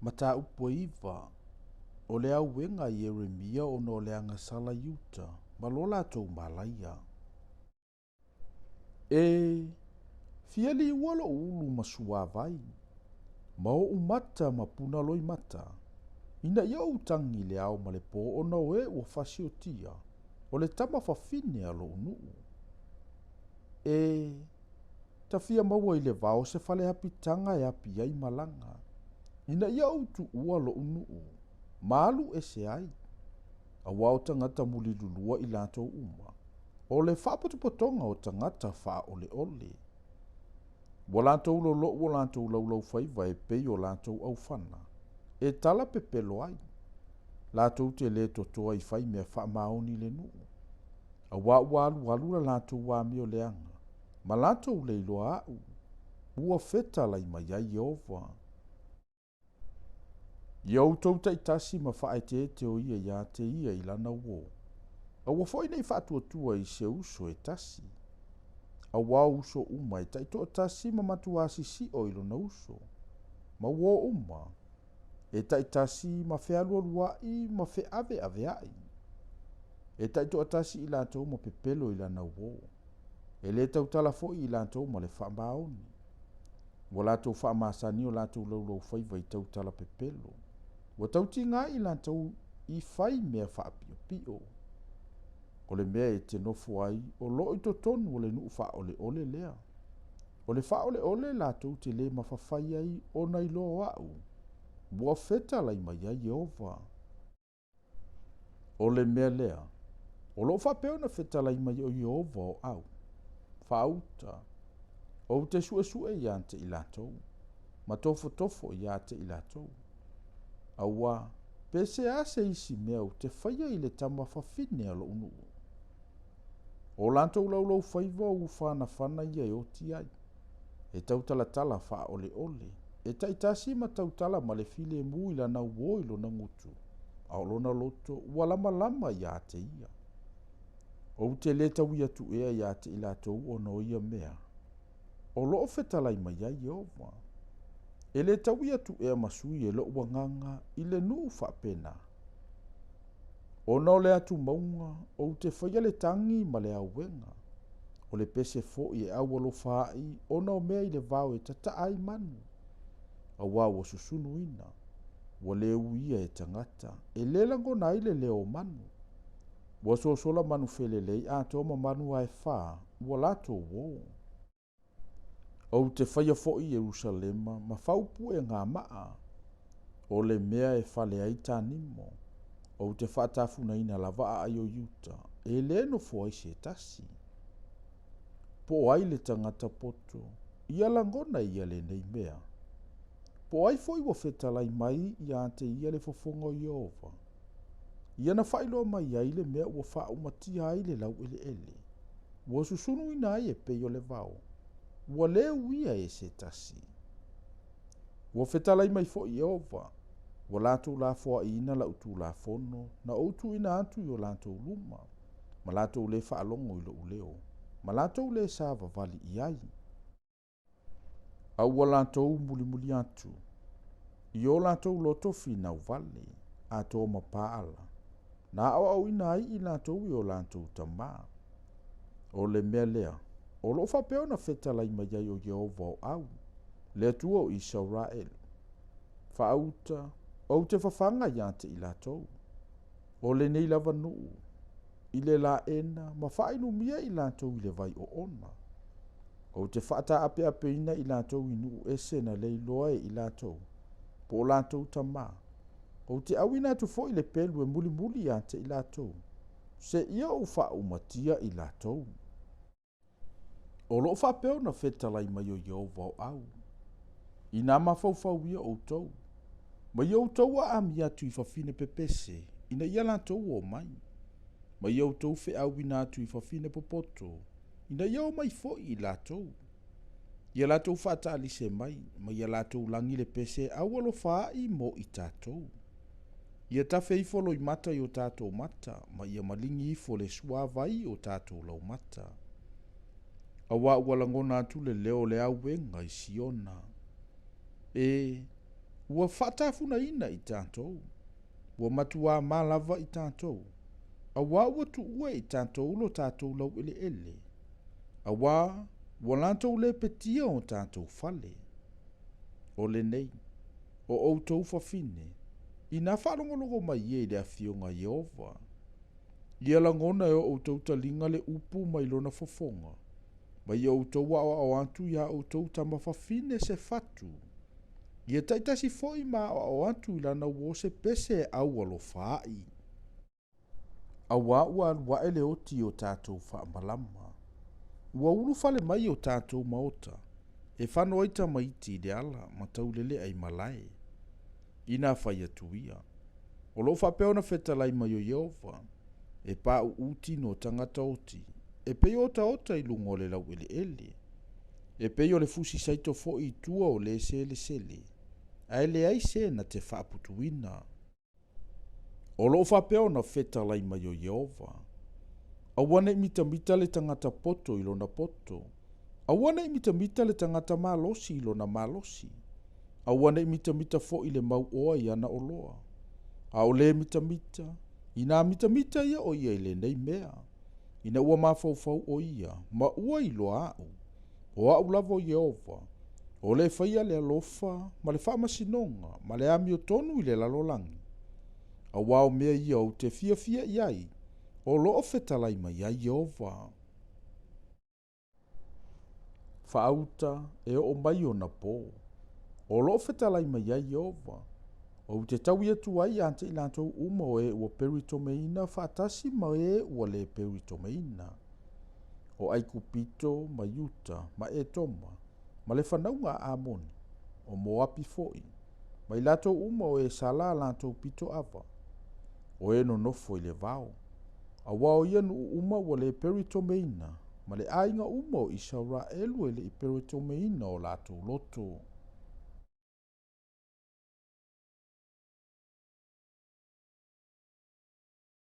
Mata upo iwa, o le auenga i Yeremia o no le anga sala yuta, ma lo latou malaia. E fieli walo ulu masua vai, ma o umata ma puna loi mata, ina ia utangi le au ma le po o no e ua fasi o tia, o le tama fafine alo unuu. E tafia maua i le vao se fale hapi tanga e hapi ai malanga, ina ia utu ua lo unuu, malu e se ai. A wao tangata muli lulua i lato uma. O le whapotopotonga o tangata wha ole ole. Wa lato ulo lo o lato ulau whaiva e pei o lato au whana. E tala pepelo ai. Lato te le totoa i whai mea wha maoni le nuu. A walu walura lato wa mio leanga. Ma lato ule iloa au. Ua feta lai mai ai Yehova. Iau tau taitasi ma wha te o ia ia te ia i lana uo. A ua foi nei whaatua i se uso e tasi. A wā uso uma e taito tasi ma matuasi si o ilo na uso. Ma uo uma. E taitasi ma whealua luai ma whe ave ai. E taito tasi i lato ma pepelo i lana uo. E le tau tala foi i lato ma le wha maoni. Wa lato wha masani o lato laulau whaiva i tau tala pepelo. Wa tau tinga i lato i whai mea wha pio. O le mea e te nofo ai, o lo i totonu o le nuu wha ole ole lea. O le wha ole ole lato te le mawhawhai ai o nei lo au. Bua feta lai mai ai Yehova. O le mea lea. O lo whapeo na feta lai mai o Yehova o au. Whauta. O te sue i ante i lato. Ma tofo i ante i lato. Awa, pese ase isi mea o te whaia i le tama whawhine alo unu. O lanto laulau whaiva u whana ia e oti ai. E tautala wha ole ole. E taitasi ma tautala ma le file mui la na uoilo na ngutu. A olona loto ua lama ia te ia. O te le tau ia tu ea ia te ila tau o no ia mea. O loo fetalai mai ai Yehova. E le tau ia tu ea masui e loo wanganga i le nuu whapena. O no le atu maunga, o te whaia le tangi ma le auenga. O le pese fo i e awalo whaai, o no mea i le vau e tata ai manu. A wawa susunu ina. Wa le uia e tangata, e le lango na ile leo manu. Wa sosola manu felelei a toma manu ai wha, wa lato wo. O te whaia fo i Jerusalema, ma whaupu e ngā maa. O le mea e whale ai tanimo. O te whaatafuna ina lava a o yuta, e le no fo ai se tasi. Po ai le tangata poto, ia langona ia le nei mea. Po ai fo i wafetalai mai ia ante ia le fofongo Yehova. Ia na whailo mai ai le mea ua wha umatia ai le lau ele. Ua susunu ina ai e peio le vau. Ua le uia e se tasi. Ua fetalai mai fo i Yehova. Wa lato la foa ina la utu la fono, na utu ina atu yo lato luma. Ma lato ule wha alongo ilo uleo. Ma lato ule sava vali iai. Au wa lato muli atu. Io lato loto fina uvale, ato ma paala. Na au ina ai i lato io lato utama. O le mea lea. O lo fa peo na feta lai mai o Yehova o au. Le tua o Israel. Fa auta. O te whawhanga ia te i latou. O le nei lava nuu. I le la ena, ma whainu mia i latou i le vai o ona. O te whaata ape ina i latou i nuu ese na lei loa i latou. Po latou tama. O te awina tu fo i le pelu e muli ia te i latou. Se ia o wha umatia i latou. O lo whapeo na whetalai mai o Yehova o au. I nā mawhauwhau ia o tou. Ma iau tau a ami atu i whawhine pepese, ina ia lantou o mai. Ma iau tau whe awina atu i whawhine popoto, ina iau mai fo i latou. Ia latou whata alise mai, ma ia latou langi le pese awalo whaai mo i tātou. Ia tawhe ifolo i mata i o tātou mata, ma ia malingi ifo le suavai o tātou lau mata. Awa ualangona atu le leo le auenga i Siona. ua whaatafunaina i tātou, ua matua mālava i tātou, auā ua tuua i tātou lo tātou lau ele, auā ua lātou le petia o tātou fale. O le nei, o outou fafine, ina whaarongologo mai e le afionga Jehova. Ia langona e o outou talinga le upu mai lona fofonga, mai outou wa o antu ia outou tama fafine se fatu. Ia taitasi foi ma o antu ilana uo se pese au alo fai. Awa ua ele oti o tātou whaamalama. Ua uru fale mai o tātou maota. E whano aita maiti le ala ma taulele ai malae. Ina whai atuia. O lo whapeo na whetalai mai o Jehova. E pā uti no tangata oti. E pei ota ota i lungo le lau ele. E pei o le fusi saito fo i tua o le sele. Ai le ai se na te whaaputuina. O lo whapeo na whetalai mai o Jehova. Awana i mita le tangata poto i lona poto. Awana i mita le tangata malosi i lona malosi. Awana i mita fo i le mau oa i ana oloa. Au le mita, ina mita ia o ia i le nei mea. Ina ua mafau o ia, ma ua i loa au. O au lava o Jehova. O le whaia le alofa, ma le whaamasinonga, ma le ami o tonu i le lalolangi. A wao mea ia o te fia iai, o loo whetalai mai ai Jehova. Whaauta e o mai o na pō. O loo whetalai mai ai Jehova. O te tau ia tu ai ante i lantou uma o e ua peritomeina whaatasi ma e ua le peritomeina. O ai kupito, ma yuta, ma e toma, ma le whanaunga a amoni, o moapi foi, ma i latou uma o e sala lantou pito ava. O e no nofo i le vao. A wao ia nu uma ua le peritomeina, ma le ainga uma o Israelu e le peritomeina o latou loto.